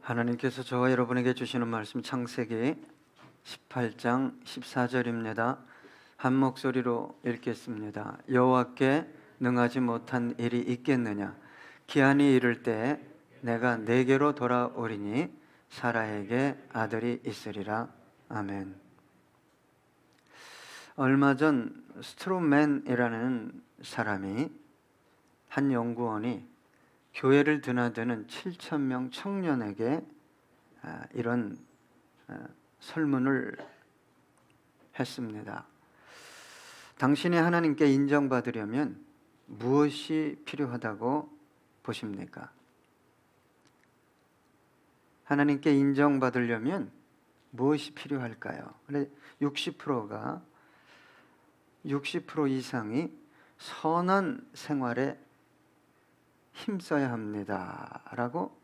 하나님께서 저와 여러분에게 주시는 말씀 창세기 18장 14절입니다. 한 목소리로 읽겠습니다. 여호와께 능하지 못한 일이 있겠느냐? 기한이 이를 때 내가 내게로 돌아오리니 사라에게 아들이 있으리라. 아멘. 얼마 전 스트로맨이라는 사람이, 한 연구원이 교회를 드나드는 7,000명 청년에게 이런 설문을 했습니다. 당신이 하나님께 인정받으려면 무엇이 필요하다고 보십니까? 하나님께 인정받으려면 무엇이 필요할까요? 60% 이상이 선한 생활에 힘써야 합니다 라고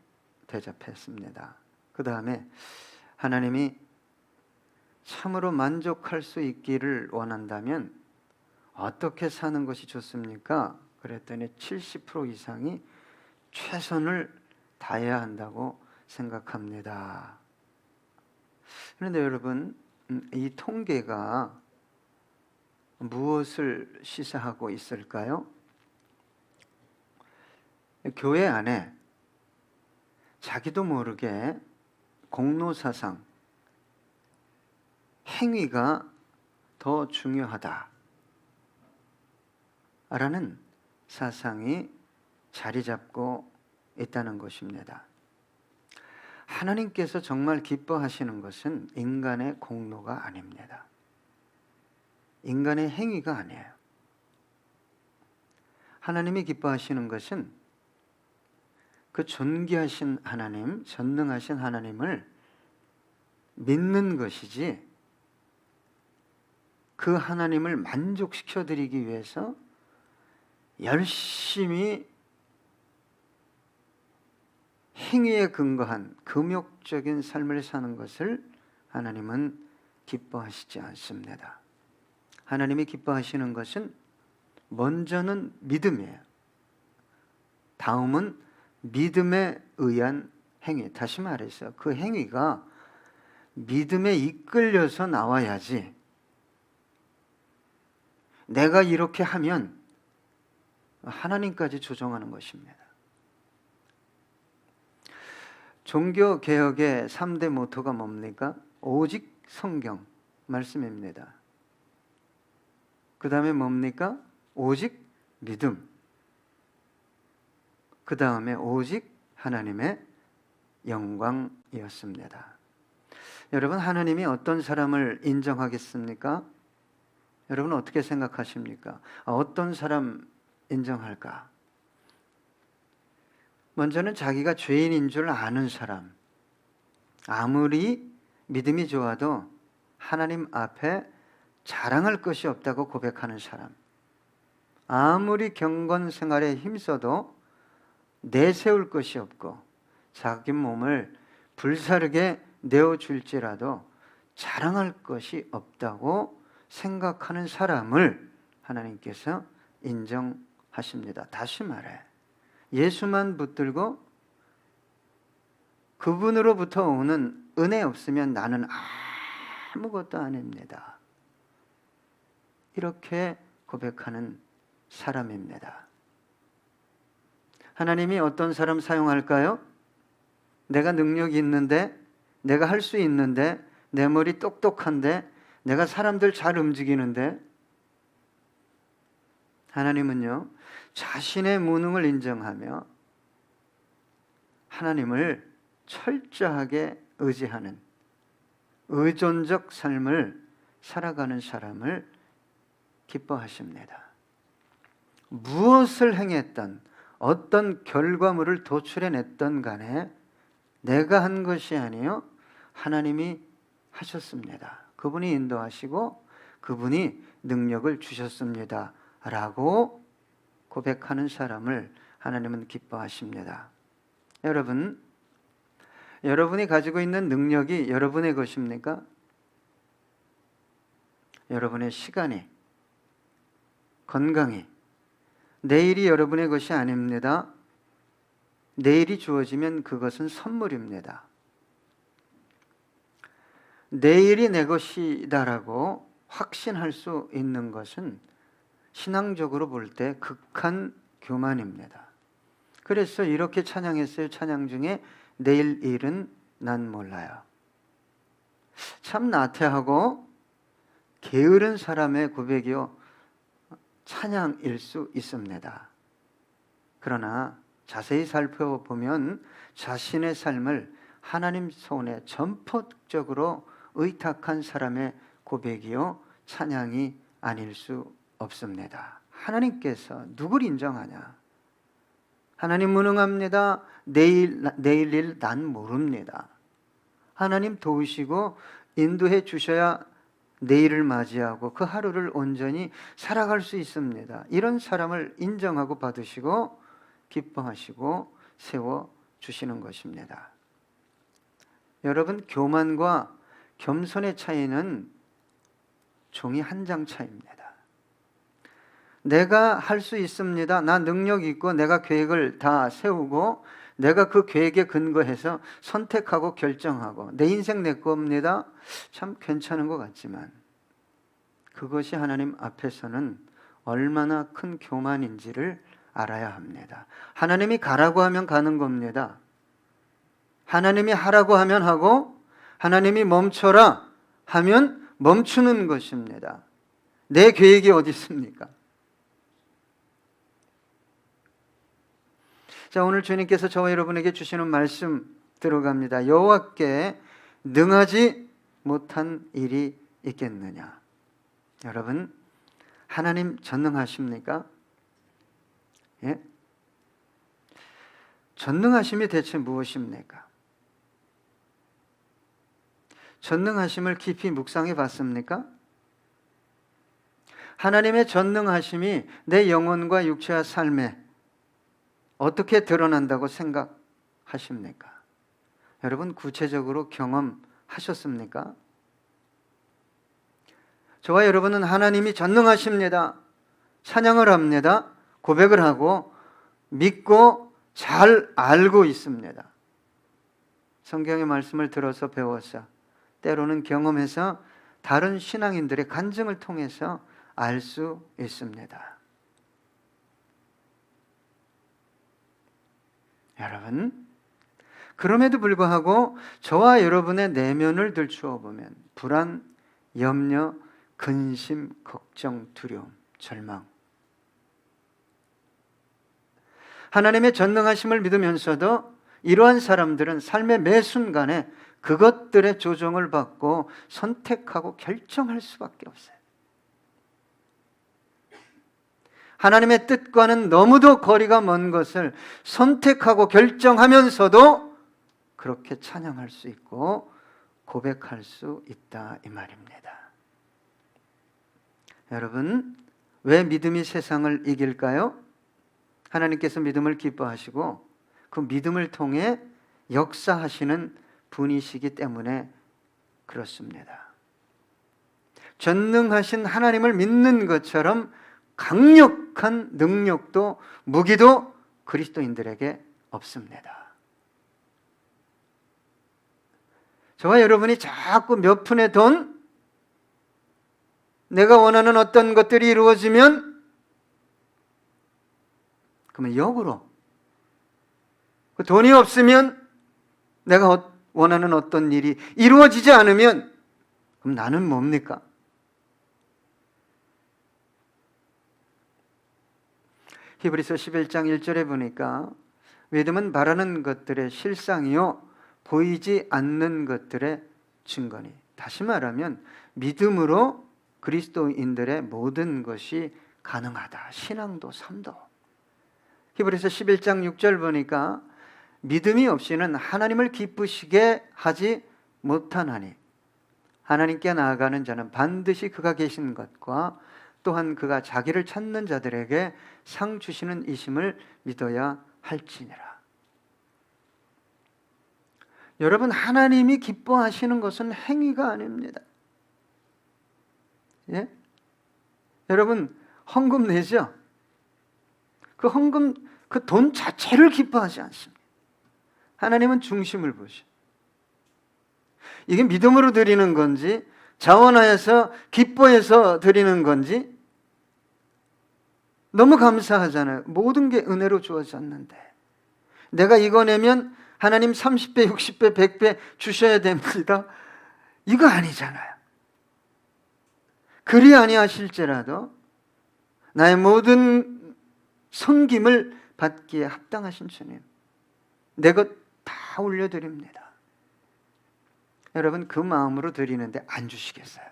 대답했습니다. 그 다음에 하나님이 참으로 만족할 수 있기를 원한다면 어떻게 사는 것이 좋습니까? 그랬더니 70% 이상이 최선을 다해야 한다고 생각합니다. 그런데 여러분, 이 통계가 무엇을 시사하고 있을까요? 교회 안에 자기도 모르게 공로사상, 행위가 더 중요하다라는 사상이 자리 잡고 있다는 것입니다. 하나님께서 정말 기뻐하시는 것은 인간의 공로가 아닙니다. 인간의 행위가 아니에요. 하나님이 기뻐하시는 것은 그 존귀하신 하나님, 전능하신 하나님을 믿는 것이지, 그 하나님을 만족시켜 드리기 위해서 열심히 행위에 근거한 금욕적인 삶을 사는 것을 하나님은 기뻐하시지 않습니다. 하나님이 기뻐하시는 것은 먼저는 믿음이에요. 다음은 믿음에 의한 행위. 다시 말해서 그 행위가 믿음에 이끌려서 나와야지, 내가 이렇게 하면 하나님까지 조정하는 것입니다. 종교개혁의 3대 모토가 뭡니까? 오직 성경 말씀입니다. 그 다음에 뭡니까? 오직 믿음. 그 다음에 오직 하나님의 영광이었습니다. 여러분, 하나님이 어떤 사람을 인정하겠습니까? 여러분 어떻게 생각하십니까? 어떤 사람 인정할까? 먼저는 자기가 죄인인 줄 아는 사람, 아무리 믿음이 좋아도 하나님 앞에 자랑할 것이 없다고 고백하는 사람, 아무리 경건 생활에 힘써도 내세울 것이 없고 자기 몸을 불사르게 내어줄지라도 자랑할 것이 없다고 생각하는 사람을 하나님께서 인정하십니다. 다시 말해, 예수만 붙들고 그분으로부터 오는 은혜 없으면 나는 아무것도 아닙니다, 이렇게 고백하는 사람입니다. 하나님이 어떤 사람 사용할까요? 내가 능력이 있는데, 내가 할 수 있는데, 내 머리 똑똑한데, 내가 사람들 잘 움직이는데, 하나님은요, 자신의 무능을 인정하며 하나님을 철저하게 의지하는 의존적 삶을 살아가는 사람을 기뻐하십니다. 무엇을 행했던, 어떤 결과물을 도출해냈던 간에 내가 한 것이 아니요 하나님이 하셨습니다. 그분이 인도하시고 그분이 능력을 주셨습니다 라고 고백하는 사람을 하나님은 기뻐하십니다. 여러분, 여러분이 가지고 있는 능력이 여러분의 것입니까? 여러분의 시간이, 건강이, 내일이 여러분의 것이 아닙니다. 내일이 주어지면 그것은 선물입니다. 내일이 내 것이다라고 확신할 수 있는 것은 신앙적으로 볼 때 극한 교만입니다. 그래서 이렇게 찬양했어요. 찬양 중에 내일 일은 난 몰라요. 참 나태하고 게으른 사람의 고백이요 찬양일 수 있습니다. 그러나 자세히 살펴보면 자신의 삶을 하나님 손에 전폭적으로 의탁한 사람의 고백이요 찬양이 아닐 수 없습니다. 하나님께서 누굴 인정하냐? 하나님 무능합니다. 내일 일 난 모릅니다. 하나님 도우시고 인도해 주셔야 내일을 맞이하고 그 하루를 온전히 살아갈 수 있습니다. 이런 사람을 인정하고 받으시고 기뻐하시고 세워 주시는 것입니다. 여러분, 교만과 겸손의 차이는 종이 한 장 차이입니다. 내가 할 수 있습니다. 나 능력 있고 내가 계획을 다 세우고 내가 그 계획에 근거해서 선택하고 결정하고 내 인생 내 겁니다. 참 괜찮은 것 같지만 그것이 하나님 앞에서는 얼마나 큰 교만인지를 알아야 합니다. 하나님이 가라고 하면 가는 겁니다. 하나님이 하라고 하면 하고 하나님이 멈춰라 하면 멈추는 것입니다. 내 계획이 어디 있습니까? 자, 오늘 주님께서 저와 여러분에게 주시는 말씀 들어갑니다. 여호와께 능하지 못한 일이 있겠느냐? 여러분, 하나님 전능하십니까? 예? 전능하심이 대체 무엇입니까? 전능하심을 깊이 묵상해 봤습니까? 하나님의 전능하심이 내 영혼과 육체와 삶에 어떻게 드러난다고 생각하십니까? 여러분, 구체적으로 경험하셨습니까? 저와 여러분은 하나님이 전능하십니다. 찬양을 합니다. 고백을 하고 믿고 잘 알고 있습니다. 성경의 말씀을 들어서 배워서 때로는 경험해서 다른 신앙인들의 간증을 통해서 알 수 있습니다. 여러분, 그럼에도 불구하고 저와 여러분의 내면을 들추어 보면 불안, 염려, 근심, 걱정, 두려움, 절망, 하나님의 전능하심을 믿으면서도 이러한 사람들은 삶의 매 순간에 그것들의 조정을 받고 선택하고 결정할 수밖에 없어요. 하나님의 뜻과는 너무도 거리가 먼 것을 선택하고 결정하면서도 그렇게 찬양할 수 있고 고백할 수 있다, 이 말입니다. 여러분, 왜 믿음이 세상을 이길까요? 하나님께서 믿음을 기뻐하시고 그 믿음을 통해 역사하시는 분이시기 때문에 그렇습니다. 전능하신 하나님을 믿는 것처럼 강력한 능력도 무기도 그리스도인들에게 없습니다. 저와 여러분이 자꾸 몇 푼의 돈, 내가 원하는 어떤 것들이 이루어지면 그러면 역으로 그 돈이 없으면 내가 원하는 어떤 일이 이루어지지 않으면 그럼 나는 뭡니까? 히브리서 11장 1절에 보니까 믿음은 바라는 것들의 실상이요 보이지 않는 것들의 증거니. 다시 말하면 믿음으로 그리스도인들의 모든 것이 가능하다. 신앙도 삶도. 히브리서 11장 6절 보니까 믿음이 없이는 하나님을 기쁘시게 하지 못하나니 하나님께 나아가는 자는 반드시 그가 계신 것과 또한 그가 자기를 찾는 자들에게 상 주시는 이심을 믿어야 할지니라. 여러분, 하나님이 기뻐하시는 것은 행위가 아닙니다. 예? 여러분, 헌금 내죠? 그 헌금, 그 돈 자체를 기뻐하지 않습니다. 하나님은 중심을 보셔. 이게 믿음으로 드리는 건지 자원하여서 기뻐해서 드리는 건지 너무 감사하잖아요. 모든 게 은혜로 주어졌는데 내가 이거 내면 하나님 30배, 60배, 100배 주셔야 됩니다. 이거 아니잖아요. 그리 아니하실지라도 나의 모든 섬김을 받기에 합당하신 주님, 내 것 다 올려드립니다. 여러분, 그 마음으로 드리는데 안 주시겠어요?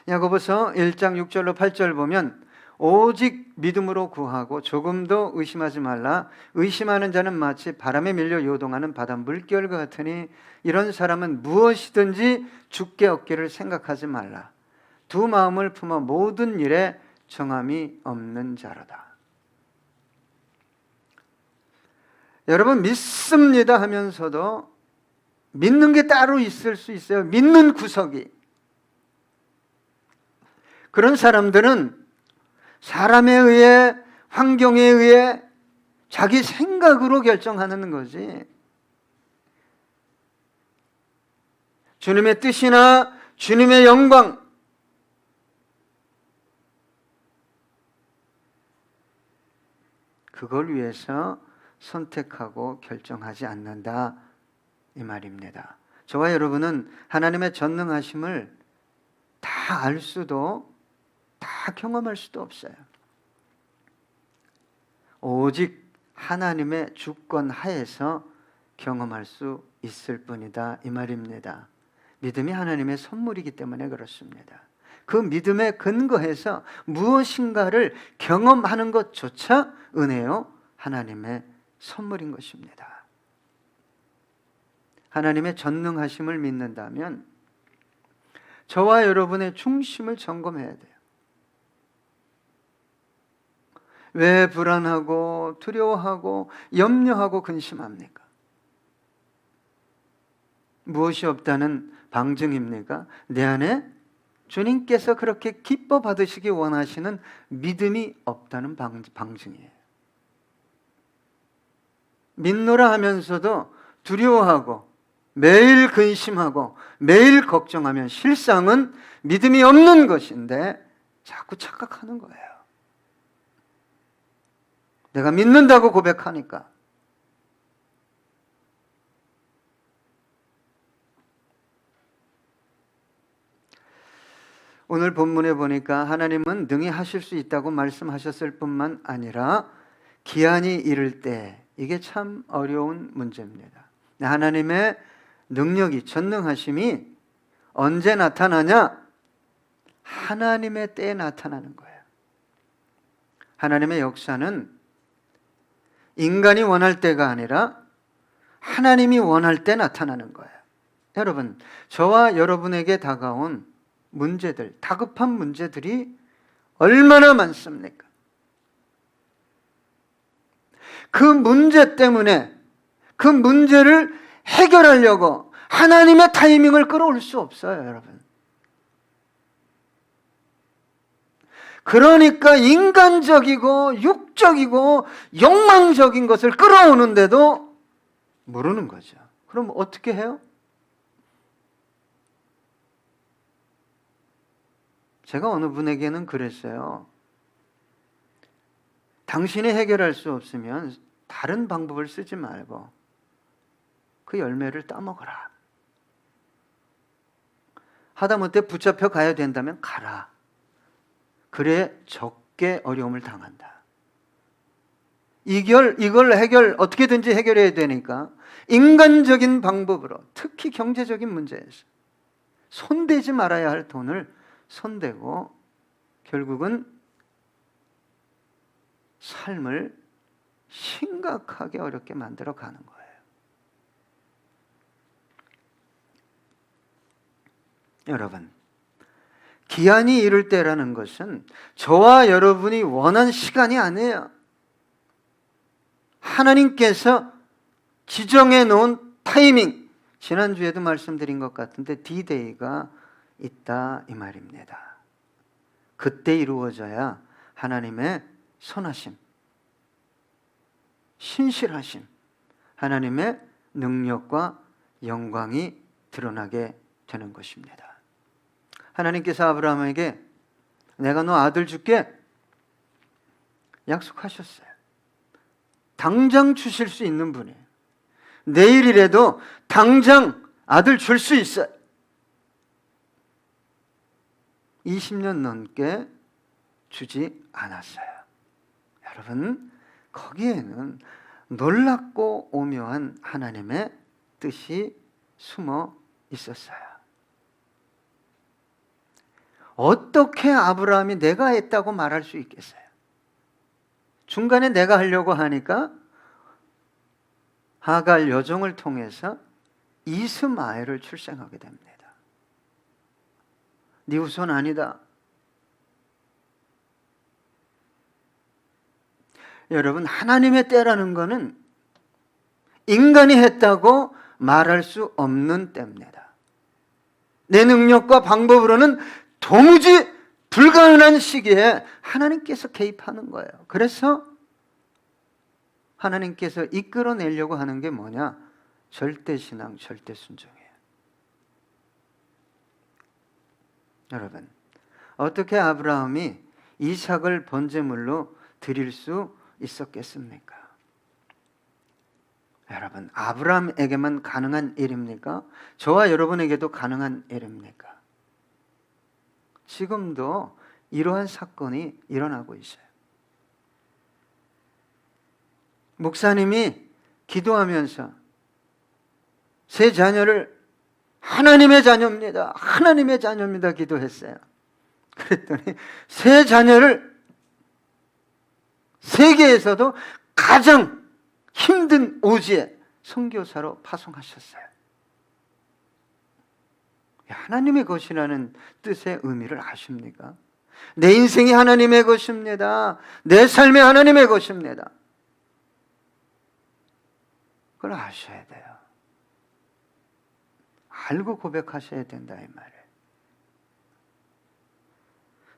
야고보서 1장 6절로 8절 보면 오직 믿음으로 구하고 조금도 의심하지 말라. 의심하는 자는 마치 바람에 밀려 요동하는 바다 물결과 같으니 이런 사람은 무엇이든지 주께 얻기를 생각하지 말라. 두 마음을 품어 모든 일에 정함이 없는 자로다. 여러분, 믿습니다 하면서도 믿는 게 따로 있을 수 있어요. 믿는 구석이. 그런 사람들은 사람에 의해, 환경에 의해 자기 생각으로 결정하는 거지, 주님의 뜻이나 주님의 영광, 그걸 위해서 선택하고 결정하지 않는다, 이 말입니다. 저와 여러분은 하나님의 전능하심을 다 알 수도 다 경험할 수도 없어요. 오직 하나님의 주권 하에서 경험할 수 있을 뿐이다, 이 말입니다. 믿음이 하나님의 선물이기 때문에 그렇습니다. 그 믿음에 근거해서 무엇인가를 경험하는 것조차 은혜요, 하나님의 선물인 것입니다. 하나님의 전능하심을 믿는다면 저와 여러분의 중심을 점검해야 돼요. 왜 불안하고 두려워하고 염려하고 근심합니까? 무엇이 없다는 방증입니까? 내 안에 주님께서 그렇게 기뻐 받으시기 원하시는 믿음이 없다는 방증이에요. 믿노라 하면서도 두려워하고 매일 근심하고 매일 걱정하면 실상은 믿음이 없는 것인데 자꾸 착각하는 거예요. 내가 믿는다고 고백하니까. 오늘 본문에 보니까 하나님은 능히 하실 수 있다고 말씀하셨을 뿐만 아니라 기한이 이를 때, 이게 참 어려운 문제입니다. 하나님의 능력이, 전능하심이 언제 나타나냐? 하나님의 때에 나타나는 거예요. 하나님의 역사는 인간이 원할 때가 아니라 하나님이 원할 때 나타나는 거예요. 여러분, 저와 여러분에게 다가온 문제들, 다급한 문제들이 얼마나 많습니까? 그 문제 때문에 그 문제를 해결하려고 하나님의 타이밍을 끌어올 수 없어요, 여러분. 그러니까 인간적이고 육적이고 욕망적인 것을 끌어오는데도 모르는 거죠. 그럼 어떻게 해요? 제가 어느 분에게는 그랬어요. 당신이 해결할 수 없으면 다른 방법을 쓰지 말고 그 열매를 따먹어라. 하다못해 붙잡혀 가야 된다면 가라. 그래 적게 어려움을 당한다. 이걸 어떻게든지 해결해야 되니까 인간적인 방법으로, 특히 경제적인 문제에서 손대지 말아야 할 돈을 손대고 결국은 삶을 심각하게 어렵게 만들어 가는 거예요. 여러분, 기한이 이를 때라는 것은 저와 여러분이 원한 시간이 아니에요. 하나님께서 지정해 놓은 타이밍, 지난주에도 말씀드린 것 같은데 D-Day가 있다, 이 말입니다. 그때 이루어져야 하나님의 선하심, 신실하심, 하나님의 능력과 영광이 드러나게 되는 것입니다. 하나님께서 아브라함에게 내가 너 아들 줄게 약속하셨어요. 당장 주실 수 있는 분이에요. 내일이라도 당장 아들 줄 수 있어요. 20년 넘게 주지 않았어요. 여러분, 거기에는 놀랍고 오묘한 하나님의 뜻이 숨어 있었어요. 어떻게 아브라함이 내가 했다고 말할 수 있겠어요? 중간에 내가 하려고 하니까 하갈 여종을 통해서 이스마엘을 출생하게 됩니다. 네 후손 아니다. 여러분, 하나님의 때라는 것은 인간이 했다고 말할 수 없는 때입니다. 내 능력과 방법으로는 도무지 불가능한 시기에 하나님께서 개입하는 거예요. 그래서 하나님께서 이끌어내려고 하는 게 뭐냐? 절대신앙, 절대순종이에요. 여러분, 어떻게 아브라함이 이삭을 번제물로 드릴 수 있었겠습니까? 여러분, 아브라함에게만 가능한 일입니까? 저와 여러분에게도 가능한 일입니까? 지금도 이러한 사건이 일어나고 있어요. 목사님이 기도하면서 세 자녀를 하나님의 자녀입니다. 하나님의 자녀입니다. 기도했어요. 그랬더니 세 자녀를 세계에서도 가장 힘든 오지에 선교사로 파송하셨어요. 하나님의 것이라는 뜻의 의미를 아십니까? 내 인생이 하나님의 것입니다. 내 삶이 하나님의 것입니다. 그걸 아셔야 돼요. 알고 고백하셔야 된다 이 말이에요.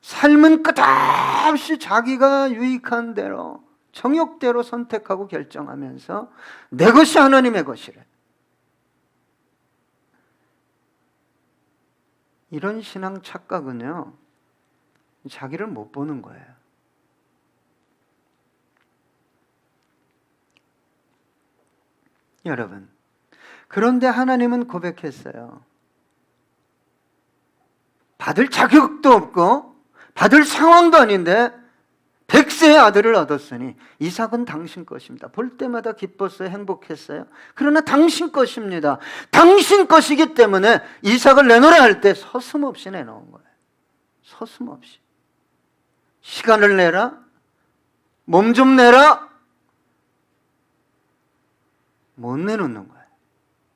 삶은 끝없이 자기가 유익한 대로 정욕대로 선택하고 결정하면서 내 것이 하나님의 것이래. 이런 신앙 착각은요, 자기를 못 보는 거예요. 여러분, 그런데 하나님은 고백했어요. 받을 자격도 없고 받을 상황도 아닌데 100세의 아들을 얻었으니 이삭은 당신 것입니다. 볼 때마다 기뻤어요. 행복했어요. 그러나 당신 것입니다. 당신 것이기 때문에 이삭을 내놓으라 할 때 서슴없이 내놓은 거예요. 서슴없이. 시간을 내라. 몸 좀 내라. 못 내놓는 거예요.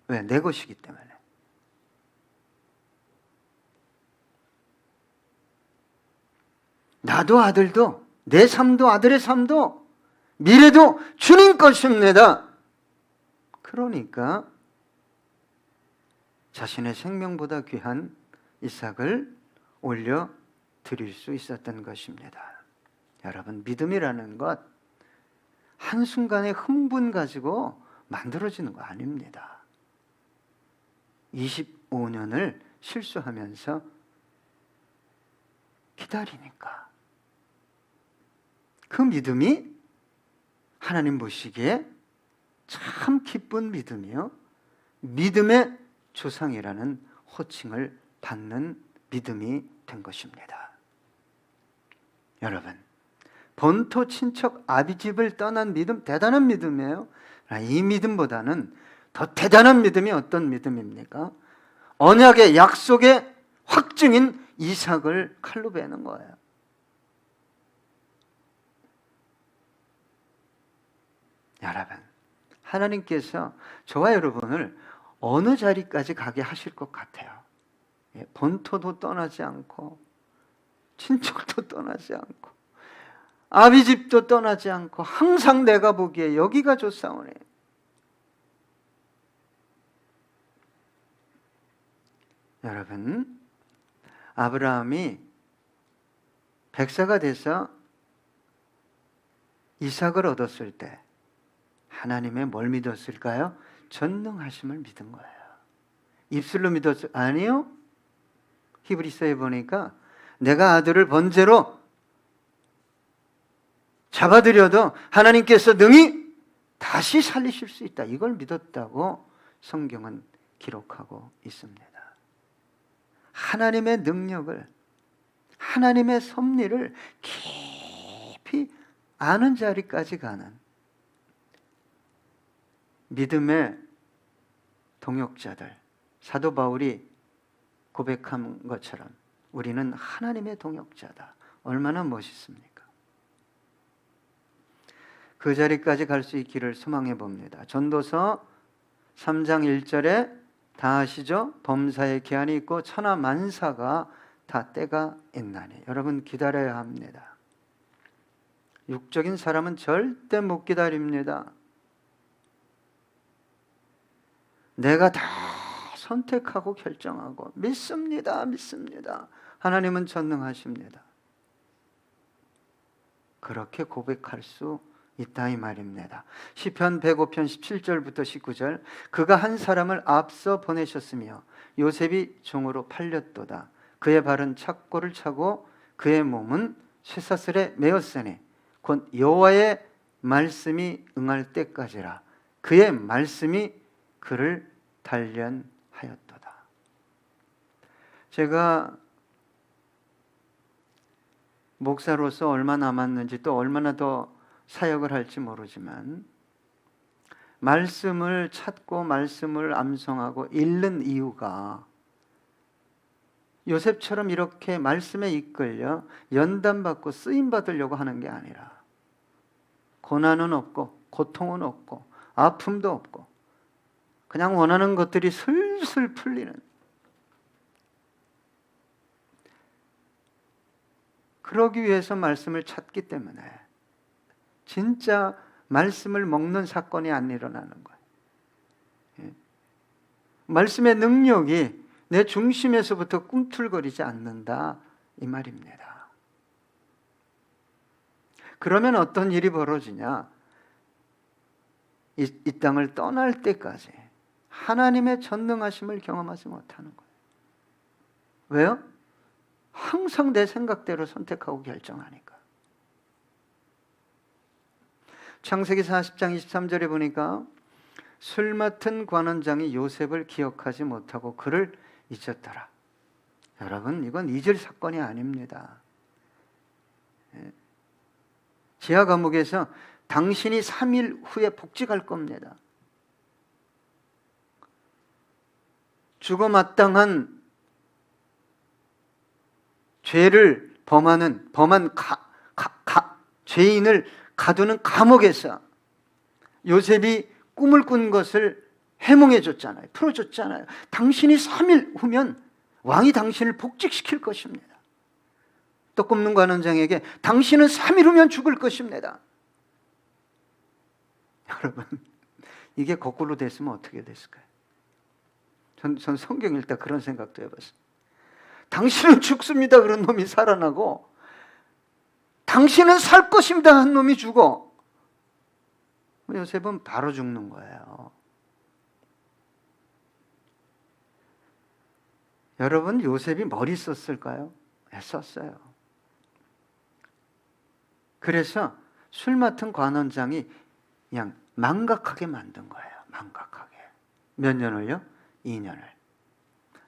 왜? 내 것이기 때문에. 나도 아들도 내 삶도 아들의 삶도 미래도 주님 것입니다. 그러니까 자신의 생명보다 귀한 이삭을 올려 드릴 수 있었던 것입니다. 여러분, 믿음이라는 것 한순간의 흥분 가지고 만들어지는 거 아닙니다. 25년을 실수하면서 기다리니까. 그 믿음이 하나님 보시기에 참 기쁜 믿음이요, 믿음의 조상이라는 호칭을 받는 믿음이 된 것입니다. 여러분, 본토 친척 아비집을 떠난 믿음, 대단한 믿음이에요. 이 믿음보다는 더 대단한 믿음이 어떤 믿음입니까? 언약의 약속의 확증인 이삭을 칼로 베는 거예요. 여러분, 하나님께서 저와 여러분을 어느 자리까지 가게 하실 것 같아요? 본토도 떠나지 않고 친척도 떠나지 않고 아비집도 떠나지 않고 항상 내가 보기에 여기가 좋사오네. 여러분, 아브라함이 백사가 돼서 이삭을 얻었을 때 하나님의 뭘 믿었을까요? 전능하심을 믿은 거예요. 입술로 믿었죠? 아니요. 히브리서에 보니까 내가 아들을 번제로 잡아들여도 하나님께서 능히 다시 살리실 수 있다. 이걸 믿었다고 성경은 기록하고 있습니다. 하나님의 능력을, 하나님의 섭리를 깊이 아는 자리까지 가는 믿음의 동역자들, 사도 바울이 고백한 것처럼 우리는 하나님의 동역자다. 얼마나 멋있습니까? 그 자리까지 갈 수 있기를 소망해 봅니다. 전도서 3장 1절에 다 아시죠? 범사의 기한이 있고 천하 만사가 다 때가 있나니. 여러분 기다려야 합니다. 육적인 사람은 절대 못 기다립니다. 내가 다 선택하고 결정하고 믿습니다. 하나님은 전능하십니다. 그렇게 고백할 수 있다 이 말입니다. 시편 105편 17절부터 19절 그가 한 사람을 앞서 보내셨으며 요셉이 종으로 팔렸도다. 그의 발은 착고를 차고 그의 몸은 쇠사슬에 매었으니 곧 여호와의 말씀이 응할 때까지라. 그의 말씀이 그를 단련하였도다. 제가 목사로서 얼마 남았는지 또 얼마나 더 사역을 할지 모르지만 말씀을 찾고 말씀을 암송하고 읽는 이유가 요셉처럼 이렇게 말씀에 이끌려 연단받고 쓰임받으려고 하는 게 아니라 고난은 없고 고통은 없고 아픔도 없고 그냥 원하는 것들이 슬슬 풀리는 그러기 위해서 말씀을 찾기 때문에 진짜 말씀을 먹는 사건이 안 일어나는 거예요. 말씀의 능력이 내 중심에서부터 꿈틀거리지 않는다 이 말입니다. 그러면 어떤 일이 벌어지냐? 이 땅을 떠날 때까지 하나님의 전능하심을 경험하지 못하는 거예요. 왜요? 항상 내 생각대로 선택하고 결정하니까. 창세기 40장 23절에 보니까 술 맡은 관원장이 요셉을 기억하지 못하고 그를 잊었더라. 여러분 이건 잊을 사건이 아닙니다. 지하 감옥에서 당신이 3일 후에 복직할 겁니다. 죽어 마땅한 죄를 범한 죄인을 가두는 감옥에서 요셉이 꿈을 꾼 것을 해몽해 줬잖아요. 풀어줬잖아요. 당신이 3일 후면 왕이 당신을 복직시킬 것입니다. 또 굽는 관원장에게 당신은 3일 후면 죽을 것입니다. 여러분 이게 거꾸로 됐으면 어떻게 됐을까요? 전 성경 읽다 그런 생각도 해봤어요. 당신은 죽습니다 그런 놈이 살아나고 당신은 살 것입니다 한 놈이 죽어. 요셉은 바로 죽는 거예요. 여러분 요셉이 머리 썼을까요? 네, 썼어요. 그래서 술 맡은 관원장이 그냥 망각하게 만든 거예요. 망각하게. 몇 년을요? 2년을.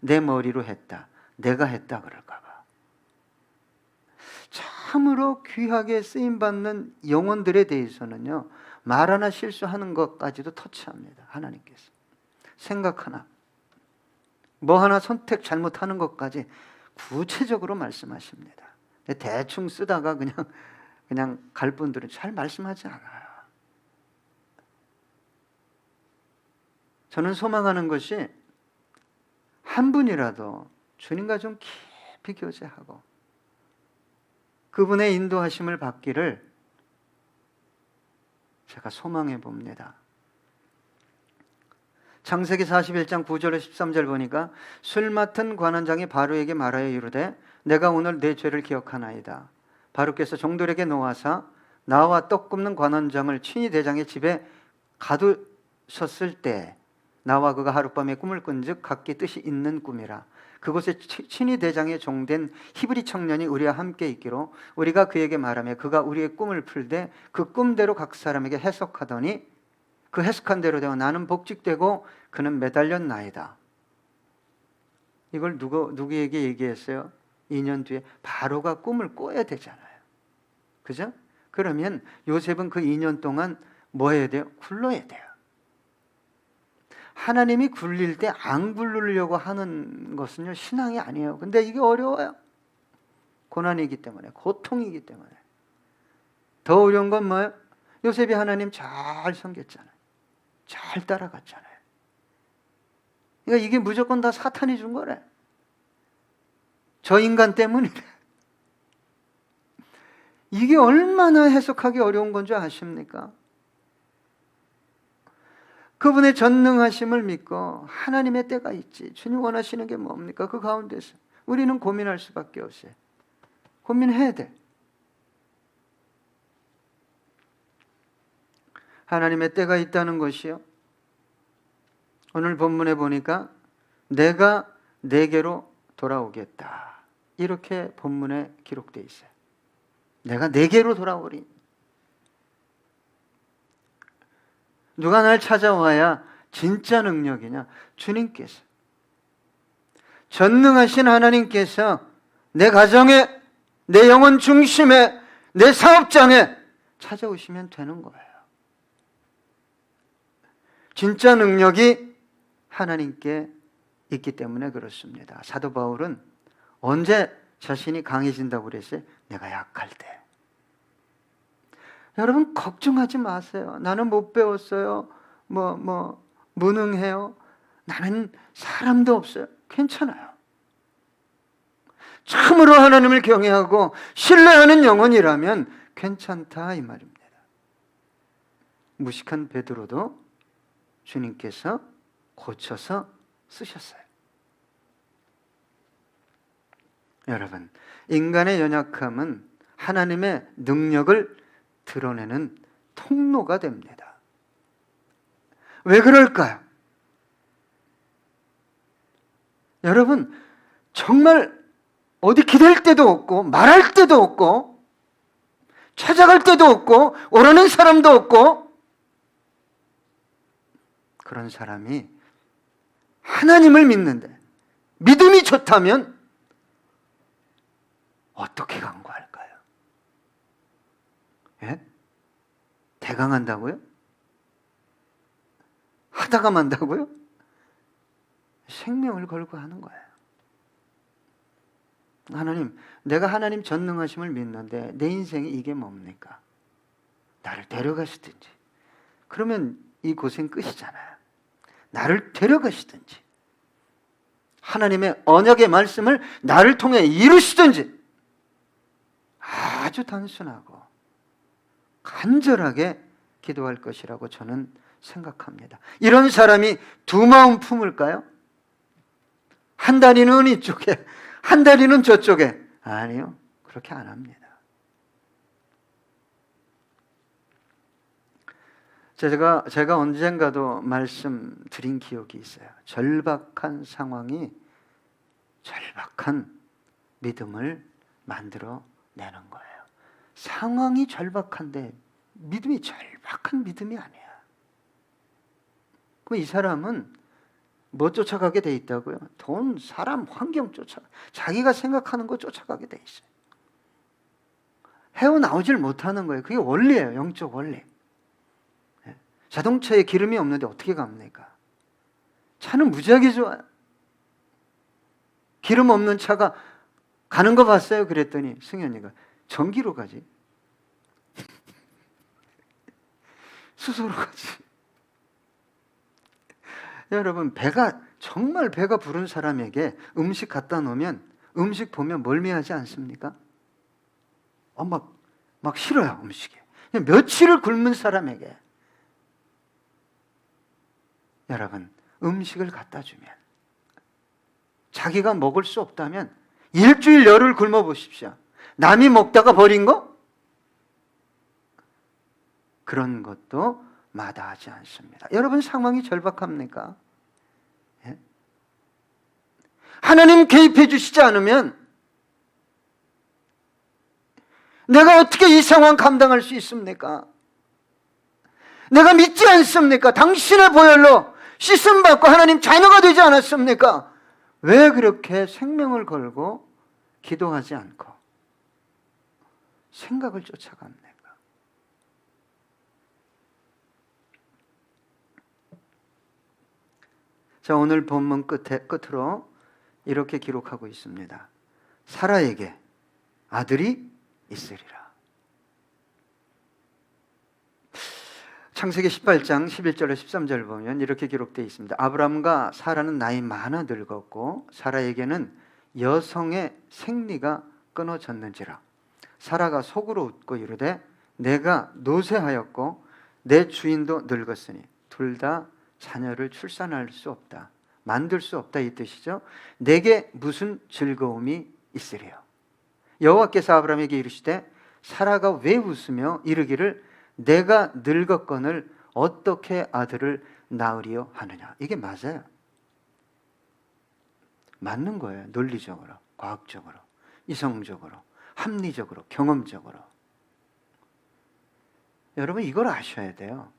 내 머리로 했다. 내가 했다 그럴까 봐. 참으로 귀하게 쓰임받는 영혼들에 대해서는요. 말 하나 실수하는 것까지도 터치합니다. 하나님께서. 생각 하나. 뭐 하나 선택 잘못하는 것까지 구체적으로 말씀하십니다. 대충 쓰다가 그냥 갈 분들은 잘 말씀하지 않아요. 저는 소망하는 것이 한 분이라도 주님과 좀 깊이 교제하고 그분의 인도하심을 받기를 제가 소망해 봅니다. 창세기 41장 9절에 13절 보니까 술 맡은 관원장이 바로에게 말하여 이르되 내가 오늘 내 죄를 기억하나이다. 바로께서 종들에게 놓아사 나와 떡 굽는 관원장을 친히 대장의 집에 가두셨을 때 나와 그가 하룻밤에 꿈을 꾼즉 각기 뜻이 있는 꿈이라. 그곳에 친위 대장에 종된 히브리 청년이 우리와 함께 있기로 우리가 그에게 말하며 그가 우리의 꿈을 풀되 그 꿈대로 각 사람에게 해석하더니 그 해석한 대로 되어 나는 복직되고 그는 매달렸나이다. 이걸 누구에게 얘기했어요? 2년 뒤에 바로가 꿈을 꿔야 되잖아요. 그죠? 그러면 요셉은 그 2년 동안 뭐 해야 돼요? 굴러야 돼요. 하나님이 굴릴 때 안 굴르려고 하는 것은요, 신앙이 아니에요. 근데 이게 어려워요. 고난이기 때문에, 고통이기 때문에. 더 어려운 건 뭐예요? 요셉이 하나님 잘 섬겼잖아요. 잘 따라갔잖아요. 그러니까 이게 무조건 다 사탄이 준 거래. 저 인간 때문이래. 이게 얼마나 해석하기 어려운 건 줄 아십니까? 그분의 전능하심을 믿고 하나님의 때가 있지. 주님 원하시는 게 뭡니까? 그 가운데서 우리는 고민할 수밖에 없어요. 고민해야 돼. 하나님의 때가 있다는 것이요. 오늘 본문에 보니까 내가 내게로 돌아오겠다. 이렇게 본문에 기록되어 있어요. 내가 내게로 돌아오리. 누가 날 찾아와야 진짜 능력이냐? 주님께서. 전능하신 하나님께서 내 가정에, 내 영혼 중심에, 내 사업장에 찾아오시면 되는 거예요. 진짜 능력이 하나님께 있기 때문에 그렇습니다. 사도 바울은 언제 자신이 강해진다고 그랬어요? 내가 약할 때. 여러분 걱정하지 마세요. 나는 못 배웠어요. 무능해요. 나는 사람도 없어요. 괜찮아요. 참으로 하나님을 경외하고 신뢰하는 영혼이라면 괜찮다 이 말입니다. 무식한 베드로도 주님께서 고쳐서 쓰셨어요. 여러분, 인간의 연약함은 하나님의 능력을 드러내는 통로가 됩니다. 왜 그럴까요? 여러분, 정말 어디 기댈 데도 없고 말할 데도 없고 찾아갈 데도 없고 오라는 사람도 없고 그런 사람이 하나님을 믿는데 믿음이 좋다면 어떻게 간구할까요? 예? 대강한다고요? 하다가 만다고요? 생명을 걸고 하는 거예요. 하나님, 내가 하나님 전능하심을 믿는데 내 인생이 이게 뭡니까? 나를 데려가시든지. 그러면 이 고생 끝이잖아요. 나를 데려가시든지. 하나님의 언약의 말씀을 나를 통해 이루시든지. 아주 단순하고 간절하게 기도할 것이라고 저는 생각합니다. 이런 사람이 두 마음 품을까요? 한 다리는 이쪽에, 한 다리는 저쪽에. 아니요, 그렇게 안 합니다. 제가 언젠가도 말씀드린 기억이 있어요. 절박한 상황이 절박한 믿음을 만들어 내는 거예요. 상황이 절박한데 믿음이 절박한 믿음이 아니야. 그럼 이 사람은 뭐 쫓아가게 돼 있다고요? 돈, 사람, 환경 자기가 생각하는 거 쫓아가게 돼 있어요. 헤어나오질 못하는 거예요. 그게 원리예요. 영적 원리. 자동차에 기름이 없는데 어떻게 갑니까? 차는 무지하게 좋아요. 기름 없는 차가 가는 거 봤어요? 그랬더니 승현이가 전기로 가지. 수소로 가지. 여러분, 정말 배가 부른 사람에게 음식 갖다 놓으면 음식 보면 멀미하지 않습니까? 막 싫어요, 음식이. 며칠을 굶은 사람에게 여러분, 음식을 갖다 주면 자기가 먹을 수 없다면 일주일 열흘 굶어 보십시오. 남이 먹다가 버린 거? 그런 것도 마다하지 않습니다. 여러분, 상황이 절박합니까? 하나님 개입해 주시지 않으면 내가 어떻게 이 상황 감당할 수 있습니까? 내가 믿지 않습니까? 당신의 보혈로 씻음받고 하나님 자녀가 되지 않았습니까? 왜 그렇게 생명을 걸고 기도하지 않고 생각을 쫓아갑니까? 자, 오늘 본문 끝으로 이렇게 기록하고 있습니다. 사라에게 아들이 있으리라. 창세기 18장 11절에 13절을 보면 이렇게 기록되어 있습니다. 아브람과 사라는 나이 많아 늙었고 사라에게는 여성의 생리가 끊어졌는지라. 사라가 속으로 웃고 이르되 내가 노쇠하였고 내 주인도 늙었으니 둘 다 자녀를 출산할 수 없다, 만들 수 없다, 이 뜻이죠. 내게 무슨 즐거움이 있으리요. 여호와께서 아브람에게 이르시되 사라가 왜 웃으며 이르기를 내가 늙었거늘 어떻게 아들을 낳으리요 하느냐. 이게 맞아요. 맞는 거예요. 논리적으로, 과학적으로, 이성적으로, 합리적으로, 경험적으로. 여러분 이걸 아셔야 돼요.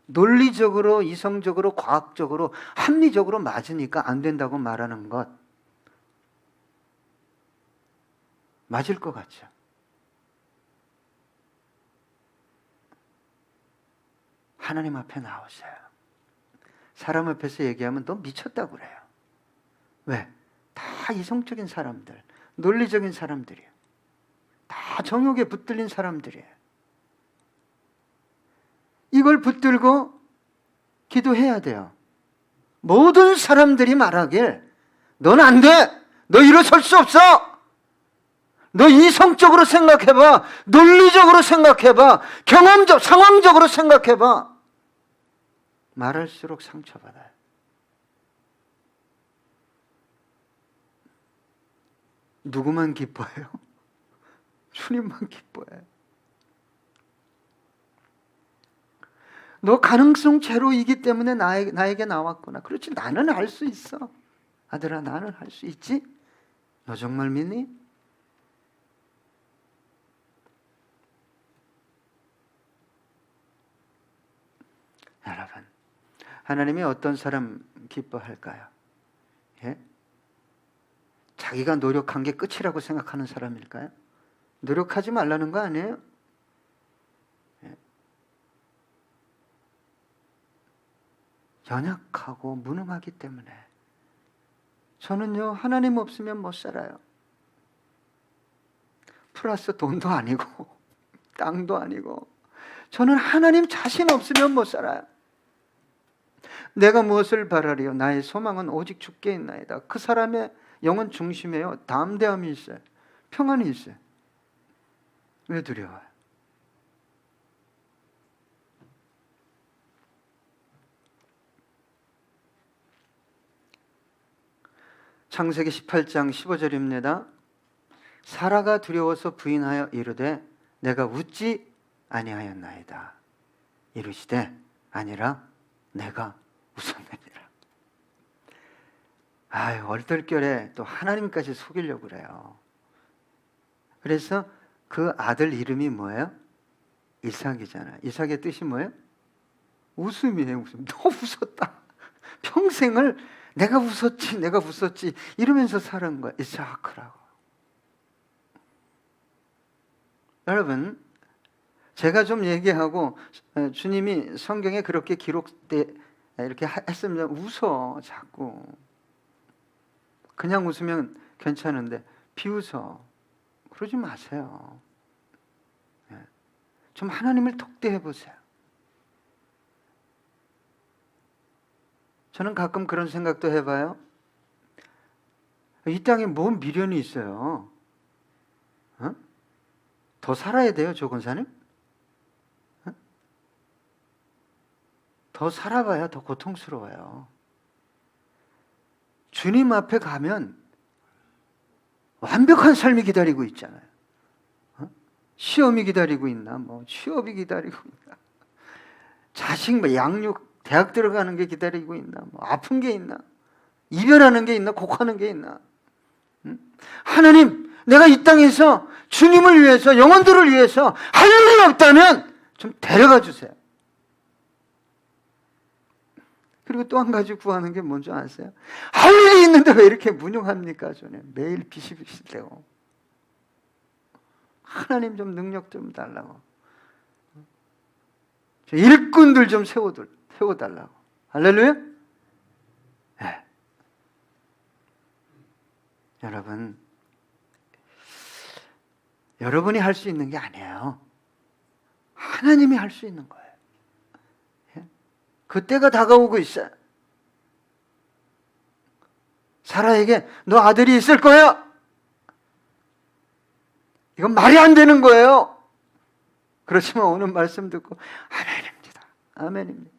논리적으로, 이성적으로, 과학적으로, 합리적으로 맞으니까 안 된다고 말하는 것 맞을 것 같죠. 하나님 앞에 나오세요. 사람 앞에서 얘기하면 너 미쳤다고 그래요. 왜? 다 이성적인 사람들, 논리적인 사람들이에요. 다 정욕에 붙들린 사람들이에요. 이걸 붙들고 기도해야 돼요. 모든 사람들이 말하길 넌 안 돼! 너 일어설 수 없어! 너 이성적으로 생각해봐. 논리적으로 생각해봐. 상황적으로 생각해봐. 말할수록 상처받아요. 누구만 기뻐해요? 주님만 기뻐해요. 너 가능성 제로이기 때문에 나에게 나왔구나. 그렇지, 나는 할 수 있어. 아들아, 나는 할 수 있지? 너 정말 믿니? 여러분, 하나님이 어떤 사람 기뻐할까요? 예? 자기가 노력한 게 끝이라고 생각하는 사람일까요? 노력하지 말라는 거 아니에요? 예? 연약하고 무능하기 때문에. 저는요, 하나님 없으면 못 살아요. 플러스 돈도 아니고 땅도 아니고 저는 하나님 자신 없으면 못 살아요. 내가 무엇을 바라리요? 나의 소망은 오직 주께 있나이다. 그 사람의 영혼 중심에요, 담대함이 있어요. 평안이 있어요. 왜 두려워요? 창세기 18장 15절입니다. 사라가 두려워서 부인하여 이르되 내가 웃지 아니하였나이다. 이르시되 아니라 내가 웃었느니라. 얼떨결에 또 하나님까지 속이려고 그래요. 그래서 그 아들 이름이 뭐예요? 이삭이잖아요. 이삭의 뜻이 뭐예요? 웃음이에요. 웃음. 너 웃었다. 평생을 내가 웃었지 이러면서 사는 거야. 이삭이라고. 여러분, 제가 좀 얘기하고 주님이 성경에 그렇게 이렇게 했으면 웃어. 자꾸 그냥 웃으면 괜찮은데 비웃어. 그러지 마세요. 좀 하나님을 독대해 보세요. 저는 가끔 그런 생각도 해봐요. 이 땅에 뭔 미련이 있어요? 더 살아야 돼요, 조 권사님? 더 살아봐야 더 고통스러워요. 주님 앞에 가면 완벽한 삶이 기다리고 있잖아요. 시험이 기다리고 있나, 취업이 기다리고 있나, 자식 양육 대학 들어가는 게 기다리고 있나, 아픈 게 있나, 이별하는 게 있나? 곡하는 게 있나? 하나님, 내가 이 땅에서 주님을 위해서, 영혼들을 위해서 할 일이 없다면 좀 데려가 주세요. 그리고 또 한 가지 구하는 게 뭔지 아세요? 할 일이 있는데 왜 이렇게 무능합니까? 저는 매일 비실비실대고. 하나님 좀 능력 좀 달라고. 일꾼들 좀 세워달라고. 할렐루야? 네. 여러분, 여러분이 할 수 있는 게 아니에요. 하나님이 할 수 있는 거예요. 그때가 다가오고 있어요. 사라에게 너 아들이 있을 거야. 이건 말이 안 되는 거예요. 그렇지만 오늘 말씀 듣고 아멘입니다. 아멘입니다.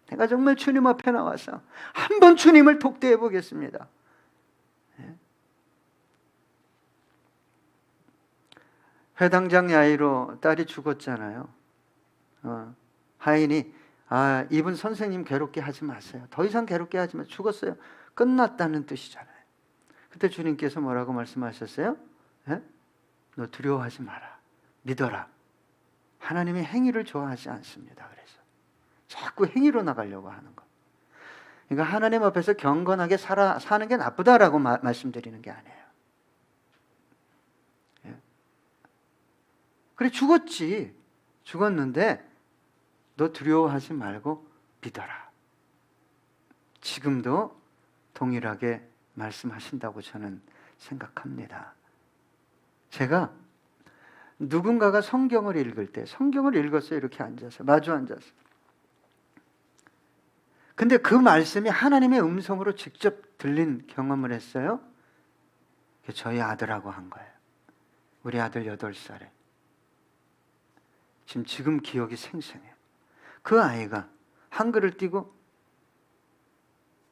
내가 정말 주님 앞에 나와서 한번 주님을 독대해 보겠습니다. 회당장 야이로 딸이 죽었잖아요. 하인이 이분 선생님 괴롭게 하지 마세요. 더 이상 괴롭게 하지 마세요. 죽었어요. 끝났다는 뜻이잖아요. 그때 주님께서 뭐라고 말씀하셨어요? 너 두려워하지 마라. 믿어라. 하나님이 행위를 좋아하지 않습니다. 그래서 자꾸 행위로 나가려고 하는 거. 그러니까 하나님 앞에서 경건하게 사는 게 나쁘다라고 말씀드리는 게 아니에요. 그래 죽었지. 죽었는데 너 두려워하지 말고 믿어라. 지금도 동일하게 말씀하신다고 저는 생각합니다. 제가 누군가가 성경을 읽을 때 성경을 읽었어요. 이렇게 앉아서 마주 앉아서. 근데 그 말씀이 하나님의 음성으로 직접 들린 경험을 했어요. 저희 아들하고 한 거예요. 우리 아들 8살에. 지금 기억이 생생해요. 그 아이가 한글을 띄고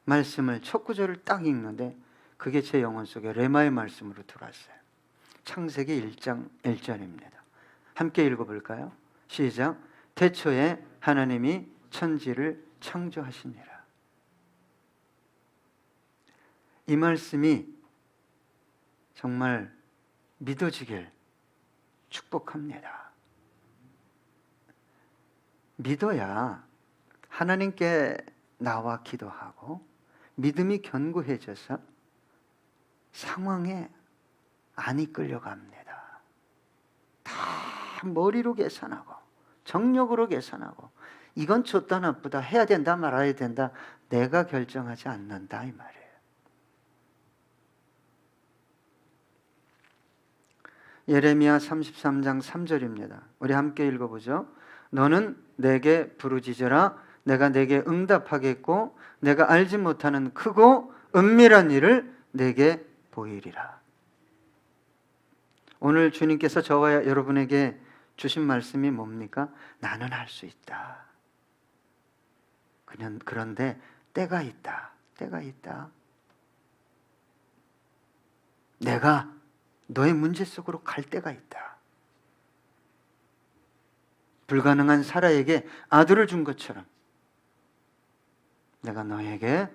말씀을 첫 구절을 딱 읽는데 그게 제 영혼 속에 레마의 말씀으로 들어왔어요. 창세기 1장 1절입니다. 함께 읽어볼까요? 시작. 태초에 하나님이 천지를 창조하시니라. 이 말씀이 정말 믿어지길 축복합니다. 믿어야 하나님께 나와 기도하고 믿음이 견고해져서 상황에 안 이끌려갑니다. 다 머리로 계산하고 정력으로 계산하고 이건 좋다 나쁘다 해야 된다 말아야 된다 내가 결정하지 않는다 이 말이에요. 예레미야 33장 3절입니다. 우리 함께 읽어보죠. 너는 내게 부르짖으라. 내가 내게 응답하겠고 내가 알지 못하는 크고 은밀한 일을 내게 보이리라. 오늘 주님께서 저와 여러분에게 주신 말씀이 뭡니까? 나는 할 수 있다. 그런데 때가 있다. 때가 있다. 내가 너의 문제 속으로 갈 때가 있다. 불가능한 사라에게 아들을 준 것처럼 내가 너에게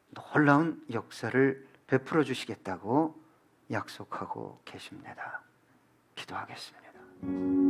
놀라운 역사를 베풀어 주시겠다고 약속하고 계십니다. 기도하겠습니다.